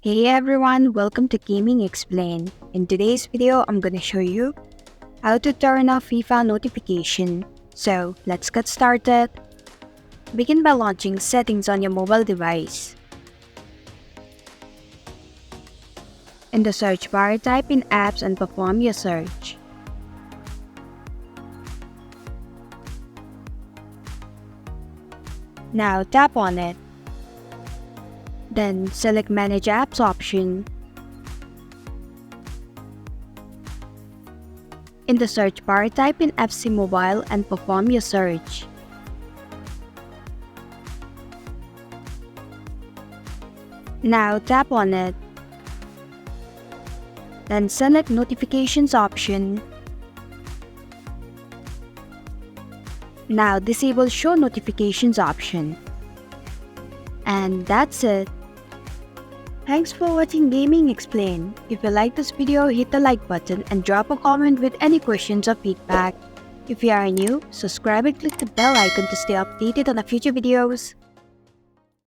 Hey everyone, welcome to Gaming Explain. In today's video, I'm gonna show you how to turn off FIFA notification. So, let's get started. Begin by launching settings on your mobile device. In the search bar, type in apps and perform your search. Now tap on it. Then select Manage Apps option. In the search bar, type in FC Mobile and perform your search. Now tap on it. Then select Notifications option. Now disable Show Notifications option. And that's it. Thanks for watching Gaming Explain. If you like this video, hit the like button and drop a comment with any questions or feedback. If you are new, subscribe and click the bell icon to stay updated on the future videos.